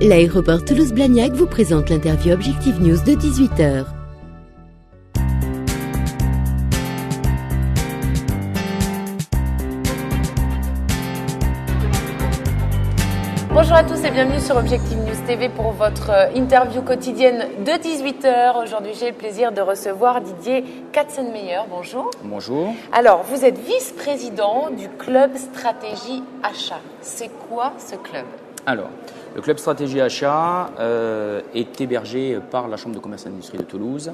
L'aéroport Toulouse-Blagnac vous présente l'interview Objectif News de 18h. Bonjour à tous et bienvenue sur Objectif News TV pour votre interview quotidienne de 18h. Aujourd'hui, j'ai le plaisir de recevoir Didier Katzenmeyer. Bonjour. Bonjour. Alors, vous êtes vice-président du Club Stratégie Achat. C'est quoi ce club ? Alors, le Club Stratégie Achat est hébergé par la Chambre de commerce et d'industrie de Toulouse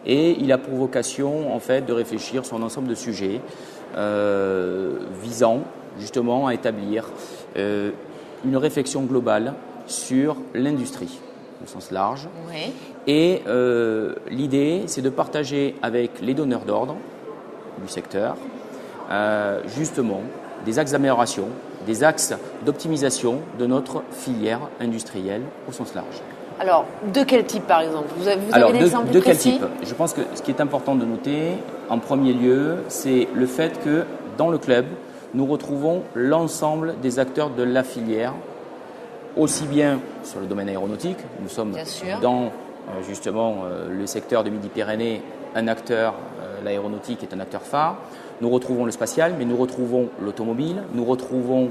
et il a pour vocation en fait de réfléchir sur un ensemble de sujets visant justement à établir une réflexion globale sur l'industrie au sens large. Oui. Et l'idée, c'est de partager avec les donneurs d'ordre du secteur justement des axes d'amélioration, des axes d'optimisation de notre filière industrielle au sens large. Alors, de quel type par exemple ? Vous avez des exemples de quel précis ? type ? Je pense que ce qui est important de noter en premier lieu, c'est le fait que dans le club, nous retrouvons l'ensemble des acteurs de la filière, aussi bien sur le domaine aéronautique, nous sommes dans justement le secteur de Midi-Pyrénées, un acteur, l'aéronautique est un acteur phare, nous retrouvons le spatial, mais nous retrouvons l'automobile, nous retrouvons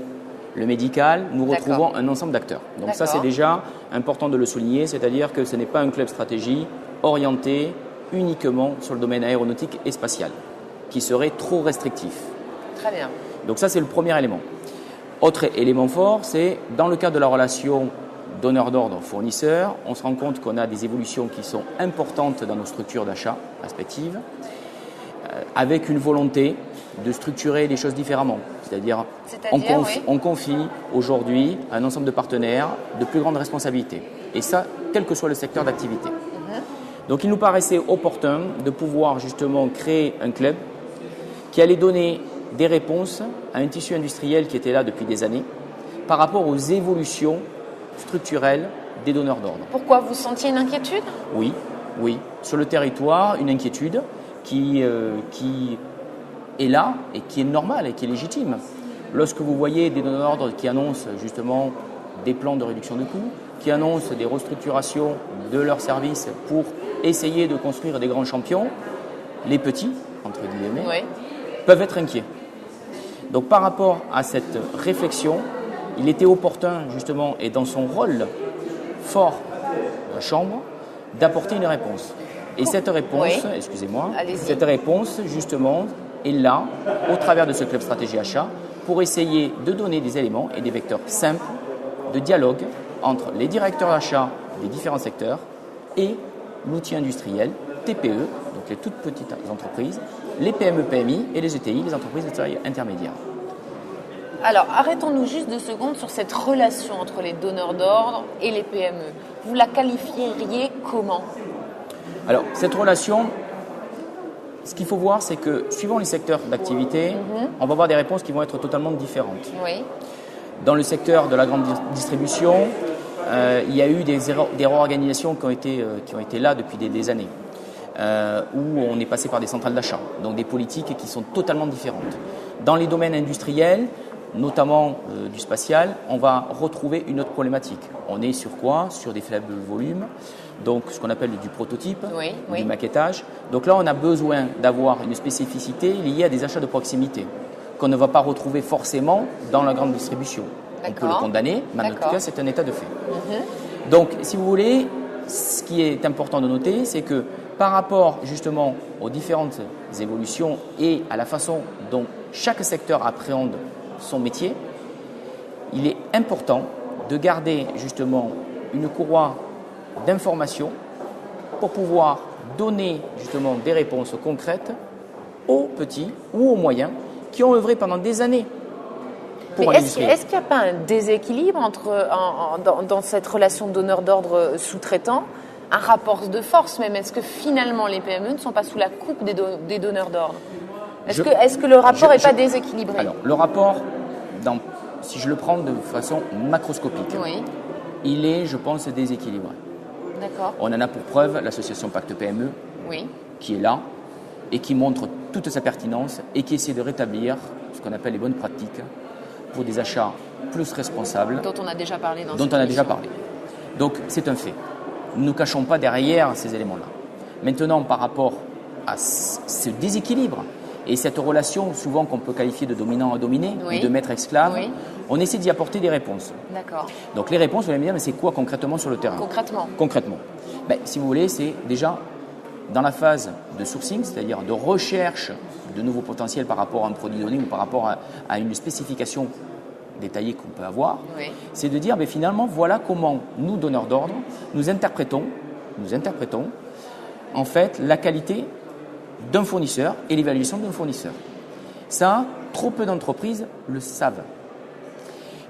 le médical, nous retrouvons un ensemble d'acteurs. Donc ça, c'est déjà important de le souligner, c'est-à-dire que ce n'est pas un club stratégie orienté uniquement sur le domaine aéronautique et spatial, qui serait trop restrictif. Très bien. Donc ça, c'est le premier élément. Autre élément fort, c'est dans le cadre de la relation donneur d'ordre-fournisseur, on se rend compte qu'on a des évolutions qui sont importantes dans nos structures d'achat respectives, avec une volonté de structurer les choses différemment. C'est-à-dire on confie aujourd'hui à un ensemble de partenaires de plus grandes responsabilités. Et ça, quel que soit le secteur d'activité. Donc il nous paraissait opportun de pouvoir justement créer un club qui allait donner des réponses à un tissu industriel qui était là depuis des années par rapport aux évolutions structurelles des donneurs d'ordre. Pourquoi ? Vous sentiez une inquiétude ? Oui. Sur le territoire, une inquiétude qui est là et qui est normale et qui est légitime. Lorsque vous voyez des donneurs d'ordre qui annoncent justement des plans de réduction de coûts, qui annoncent des restructurations de leurs services pour essayer de construire des grands champions, les petits, entre guillemets, peuvent être inquiets. Donc par rapport à cette réflexion, il était opportun justement, et dans son rôle fort de la Chambre, d'apporter une réponse. Et cette réponse, cette réponse justement est là, au travers de ce club stratégie achat, pour essayer de donner des éléments et des vecteurs simples de dialogue entre les directeurs d'achat des différents secteurs et l'outil industriel, TPE, donc les toutes petites entreprises, les PME, PMI et les ETI, les entreprises de taille intermédiaire. Alors, arrêtons-nous juste 2 secondes sur cette relation entre les donneurs d'ordre et les PME. Vous la qualifieriez comment ? Alors, cette relation, ce qu'il faut voir, c'est que suivant les secteurs d'activité, on va avoir des réponses qui vont être totalement différentes. Oui. Dans le secteur de la grande distribution, il y a eu des réorganisations qui ont été là depuis des années. Où on est passé par des centrales d'achat, donc des politiques qui sont totalement différentes. Dans les domaines industriels, notamment du spatial, on va retrouver une autre problématique. On est sur quoi ? Sur des faibles volumes, donc ce qu'on appelle du prototype, du maquettage. Donc là, on a besoin d'avoir une spécificité liée à des achats de proximité qu'on ne va pas retrouver forcément dans la grande distribution. On peut le condamner, mais en tout cas, c'est un état de fait. Donc, si vous voulez, ce qui est important de noter, c'est que par rapport justement aux différentes évolutions et à la façon dont chaque secteur appréhende son métier, il est important de garder justement une courroie d'information pour pouvoir donner justement des réponses concrètes aux petits ou aux moyens qui ont œuvré pendant des années. Mais est-ce qu'il n'y a pas un déséquilibre dans cette relation donneur d'ordre sous-traitant ? Un rapport de force même. Est-ce que finalement les PME ne sont pas sous la coupe des donneurs d'ordre ? Est-ce que le rapport n'est pas déséquilibré ? Alors, le rapport, si je le prends de façon macroscopique, il est, je pense, déséquilibré. D'accord. On en a pour preuve l'association Pacte PME, qui est là et qui montre toute sa pertinence et qui essaie de rétablir ce qu'on appelle les bonnes pratiques pour des achats plus responsables. Dont on a déjà parlé Donc c'est un fait. Nous ne cachons pas derrière ces éléments-là. Maintenant, par rapport à ce déséquilibre et cette relation souvent qu'on peut qualifier de dominant à dominé ou de maître-esclave, on essaie d'y apporter des réponses. D'accord. Donc les réponses, vous allez me dire, mais c'est quoi concrètement sur le terrain? Concrètement. Si vous voulez, c'est déjà dans la phase de sourcing, c'est-à-dire de recherche de nouveaux potentiels par rapport à un produit donné ou par rapport à une spécification détaillée qu'on peut avoir, c'est de dire finalement voilà comment nous, donneurs d'ordre, nous interprétons en fait la qualité d'un fournisseur et l'évaluation d'un fournisseur. Ça, trop peu d'entreprises le savent.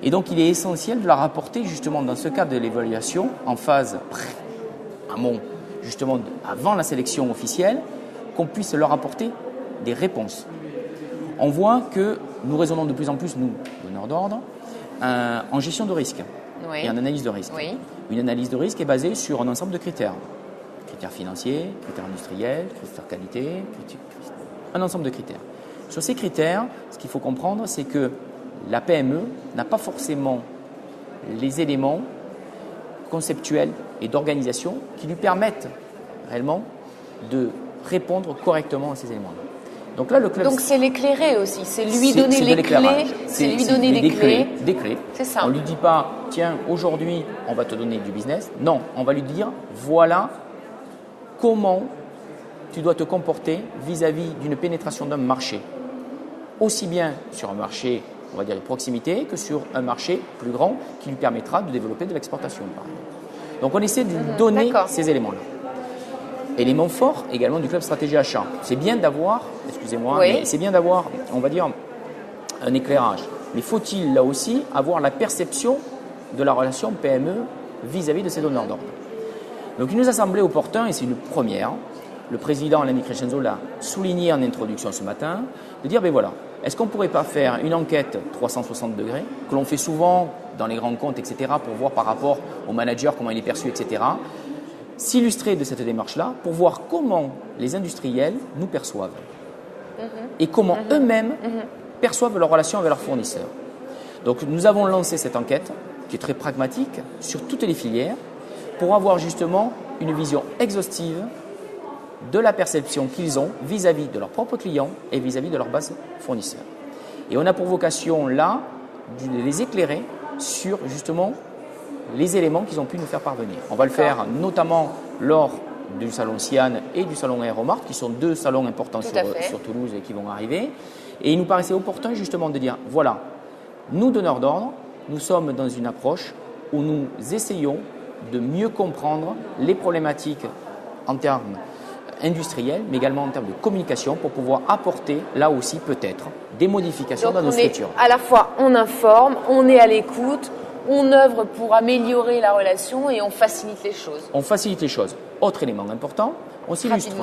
Et donc il est essentiel de la rapporter justement dans ce cadre de l'évaluation en phase amont, justement avant la sélection officielle, qu'on puisse leur apporter des réponses. On voit que nous raisonnons de plus en plus, nous, donneurs d'ordre, en gestion de risque et en analyse de risque. Une analyse de risque est basée sur un ensemble de critères. Critères financiers, critères industriels, critères qualité, un ensemble de critères. Sur ces critères, ce qu'il faut comprendre, c'est que la PME n'a pas forcément les éléments conceptuels et d'organisation qui lui permettent réellement de répondre correctement à ces éléments-là. Donc là, le club. Donc c'est l'éclairer aussi, c'est lui donner les clés. C'est lui donner des clés. Des clés. C'est ça. On lui dit pas, tiens, aujourd'hui, on va te donner du business. Non, on va lui dire, voilà comment tu dois te comporter vis-à-vis d'une pénétration d'un marché, aussi bien sur un marché, on va dire de proximité, que sur un marché plus grand qui lui permettra de développer de l'exportation, par exemple. Donc on essaie de lui donner ces éléments-là. Élément fort également du club stratégie achat. C'est bien d'avoir, mais c'est bien d'avoir, on va dire, un éclairage. Mais faut-il là aussi avoir la perception de la relation PME vis-à-vis de ses donneurs d'ordre? Donc il nous a semblé opportun, et c'est une première, le président Lanny Crescenzo l'a souligné en introduction ce matin, de dire, voilà, est-ce qu'on ne pourrait pas faire une enquête 360 degrés, que l'on fait souvent dans les grands comptes, etc., pour voir par rapport au manager comment il est perçu, etc., s'illustrer de cette démarche-là pour voir comment les industriels nous perçoivent et comment eux-mêmes perçoivent leur relation avec leurs fournisseurs. Donc nous avons lancé cette enquête qui est très pragmatique sur toutes les filières pour avoir justement une vision exhaustive de la perception qu'ils ont vis-à-vis de leurs propres clients et vis-à-vis de leur base fournisseurs. Et on a pour vocation là de les éclairer sur justement les éléments qu'ils ont pu nous faire parvenir. On va le faire notamment lors du salon Sian et du salon Aéromart, qui sont deux salons importants sur Toulouse et qui vont arriver. Et il nous paraissait opportun justement de dire, voilà, nous donneurs d'ordre, nous sommes dans une approche où nous essayons de mieux comprendre les problématiques en termes industriels, mais également en termes de communication pour pouvoir apporter là aussi peut-être des modifications dans nos structures. À la fois, on informe, on est à l'écoute, on œuvre pour améliorer la relation et on facilite les choses. On facilite les choses. Autre élément important, on s'illustre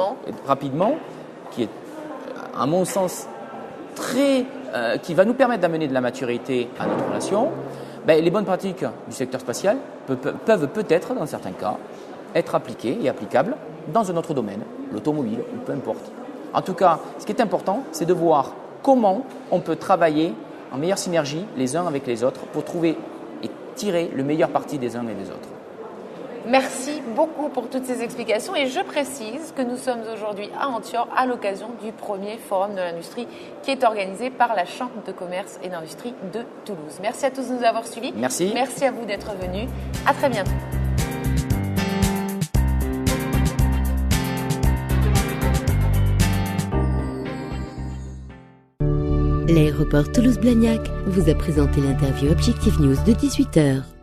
rapidement, qui est à mon sens qui va nous permettre d'amener de la maturité à notre relation. Les bonnes pratiques du secteur spatial peuvent peut-être, dans certains cas, être appliquées et applicables dans un autre domaine, l'automobile ou peu importe. En tout cas, ce qui est important, c'est de voir comment on peut travailler en meilleure synergie les uns avec les autres pour trouver et tirer le meilleur parti des uns et des autres. Merci beaucoup pour toutes ces explications et je précise que nous sommes aujourd'hui à Anthior à l'occasion du premier forum de l'industrie qui est organisé par la Chambre de commerce et d'industrie de Toulouse. Merci à tous de nous avoir suivis. Merci. Merci à vous d'être venus. À très bientôt. L'aéroport Toulouse-Blagnac vous a présenté l'interview Objectif News de 18h.